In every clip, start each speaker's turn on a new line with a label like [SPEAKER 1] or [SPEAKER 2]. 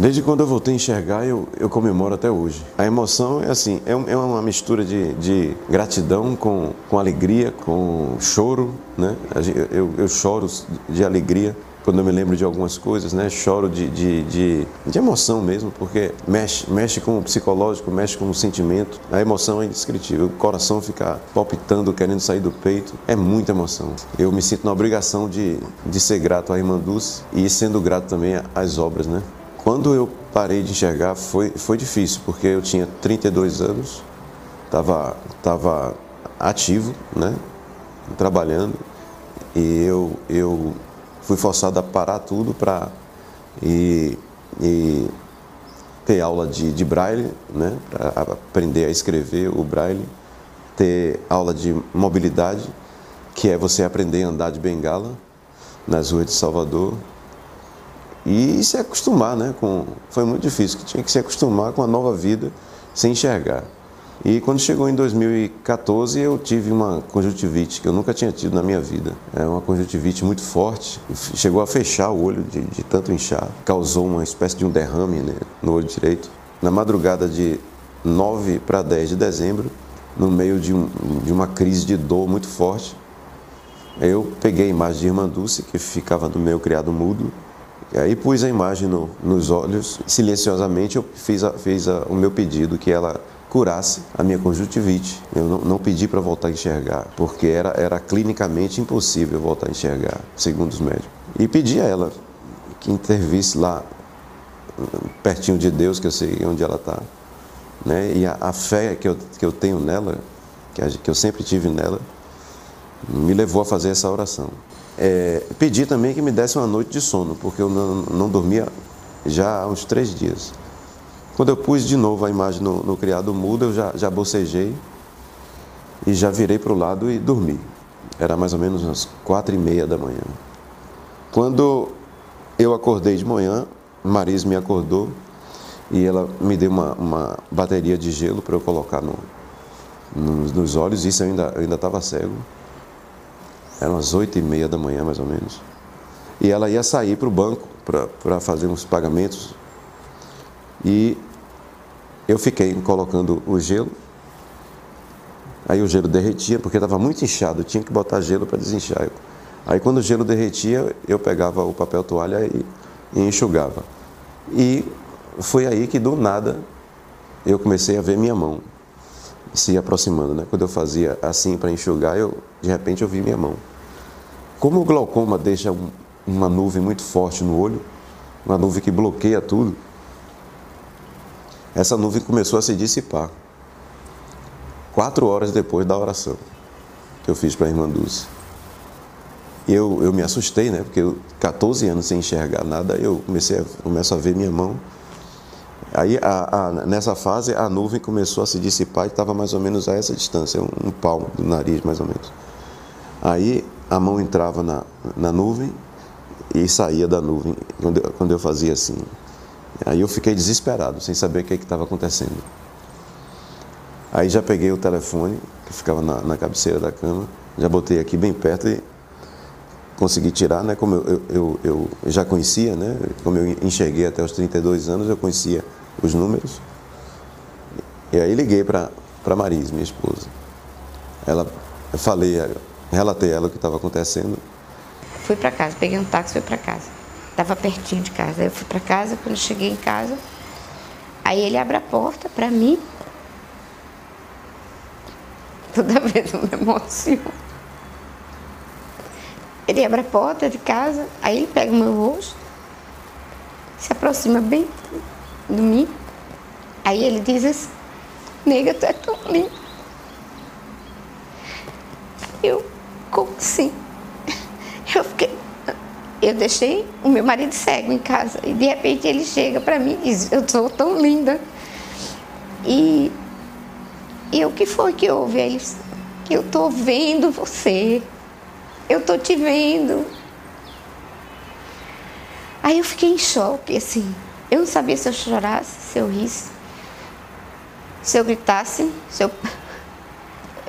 [SPEAKER 1] Desde quando eu voltei a enxergar, eu comemoro até hoje. A emoção é assim, é uma mistura de gratidão com alegria, com choro, né? Eu choro de alegria quando eu me lembro de algumas coisas, né? Choro de emoção mesmo, porque mexe com o psicológico, mexe com o sentimento. A emoção é indescritível. O coração fica palpitando, querendo sair do peito. É muita emoção. Eu me sinto na obrigação de ser grato à irmã Dulce e sendo grato também às obras, né? Quando eu parei de enxergar foi difícil, porque eu tinha 32 anos, estava ativo, né, trabalhando, e eu fui forçado a parar tudo para ir ter aula de braille, né, para aprender a escrever o braille, ter aula de mobilidade, que é você aprender a andar de bengala nas ruas de Salvador. E se acostumar, né? Foi muito difícil, que tinha que se acostumar com a nova vida sem enxergar. E quando chegou em 2014, eu tive uma conjuntivite que eu nunca tinha tido na minha vida. É uma conjuntivite muito forte, chegou a fechar o olho de tanto inchar, causou uma espécie de um derrame, né, no olho direito. Na madrugada de 9 para 10 de dezembro, no meio de uma crise de dor muito forte, eu peguei a imagem de irmã Dulce, que ficava no meu criado mudo, e aí pus a imagem nos olhos, silenciosamente eu fiz o meu pedido, que ela curasse a minha conjuntivite. Eu não pedi para voltar a enxergar, porque era clinicamente impossível voltar a enxergar, segundo os médicos. E pedi a ela que intervisse lá, pertinho de Deus, que eu sei onde ela está, né? E a fé que eu tenho nela, que eu sempre tive nela, me levou a fazer essa oração. Pedi também que me desse uma noite de sono, porque eu não dormia já há uns 3 dias. Quando eu pus de novo a imagem no criado mudo, eu já bocejei e já virei para o lado e dormi. Era mais ou menos umas 4h30 da manhã. Quando eu acordei de manhã, Maris me acordou e ela me deu uma bateria de gelo para eu colocar nos olhos. Isso eu ainda estava cego. Eram umas 8h30 da manhã, mais ou menos. E ela ia sair para o banco para fazer uns pagamentos. E eu fiquei colocando o gelo. Aí o gelo derretia, porque estava muito inchado. Tinha que botar gelo para desinchar. Aí quando o gelo derretia, eu pegava o papel toalha e enxugava. E foi aí que, do nada, eu comecei a ver minha mão se aproximando, né? Quando eu fazia assim para enxugar, de repente eu vi minha mão. Como o glaucoma deixa uma nuvem muito forte no olho, uma nuvem que bloqueia tudo, essa nuvem começou a se dissipar. 4 horas depois da oração que eu fiz para a irmã Dulce. Eu me assustei, né? Porque 14 anos sem enxergar nada, eu começo a ver minha mão. Aí, nessa fase, a nuvem começou a se dissipar e estava mais ou menos a essa distância, um palmo do nariz, mais ou menos. Aí, a mão entrava na nuvem e saía da nuvem, quando eu fazia assim. Aí eu fiquei desesperado, sem saber o que estava acontecendo. Aí já peguei o telefone, que ficava na cabeceira da cama, já botei aqui bem perto e consegui tirar, né? Como eu já conhecia, né? Como eu enxerguei até os 32 anos, eu conhecia os números. E aí liguei para Maris, minha esposa. Relatei a ela o que estava acontecendo.
[SPEAKER 2] Fui para casa, peguei um táxi e fui para casa. Estava pertinho de casa. Aí eu fui para casa, quando cheguei em casa, aí ele abre a porta para mim. Toda vez eu me emociono. Ele abre a porta de casa, aí ele pega o meu rosto, se aproxima bem de mim. Aí ele diz assim: nega, tu é tão linda. Eu, como assim? Eu deixei o meu marido cego em casa e de repente ele chega para mim e diz: eu sou tão linda. E o que foi que houve? Aí ele disse: que eu tô vendo você. Eu tô te vendo. Aí eu fiquei em choque, assim. Eu não sabia se eu chorasse, se eu risse, se eu gritasse,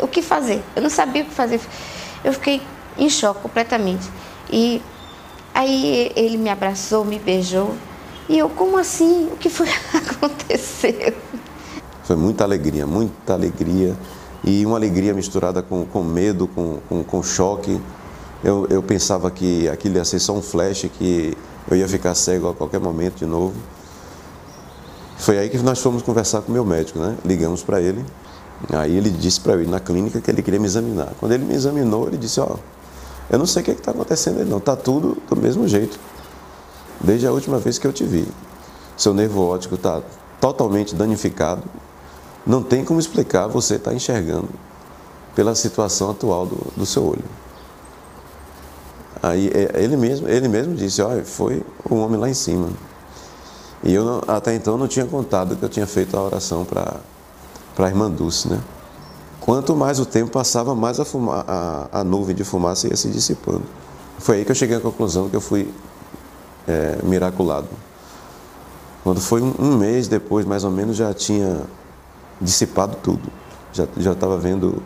[SPEAKER 2] o que fazer. Eu não sabia o que fazer. Eu fiquei em choque completamente. E aí ele me abraçou, me beijou E eu, como assim? O que foi que aconteceu?
[SPEAKER 1] Foi muita alegria e uma alegria misturada com medo, com choque. Eu pensava que aquilo ia ser só um flash, que eu ia ficar cego a qualquer momento de novo. Foi aí que nós fomos conversar com o meu médico, né? Ligamos para ele, aí ele disse para eu ir na clínica que ele queria me examinar. Quando ele me examinou, ele disse, ó, eu não sei o que está acontecendo aí não, está tudo do mesmo jeito, desde a última vez que eu te vi. Seu nervo óptico está totalmente danificado, não tem como explicar, você está enxergando pela situação atual do seu olho. Aí ele mesmo disse, olha, foi o homem lá em cima. E eu até então não tinha contado que eu tinha feito a oração para a irmã Dulce, né? Quanto mais o tempo passava, mais a nuvem de fumaça ia se dissipando. Foi aí que eu cheguei à conclusão que eu fui miraculado. Quando foi um mês depois, mais ou menos, já tinha dissipado tudo. Já estava vendo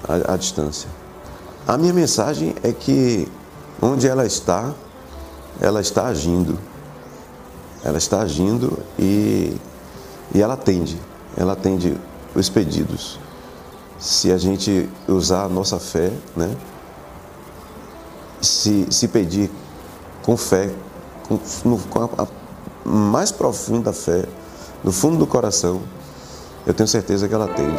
[SPEAKER 1] a distância. A minha mensagem é que onde ela está agindo. Ela está agindo e ela atende os pedidos. Se a gente usar a nossa fé, né? Se pedir com fé, com a mais profunda fé, no fundo do coração, eu tenho certeza que ela atende.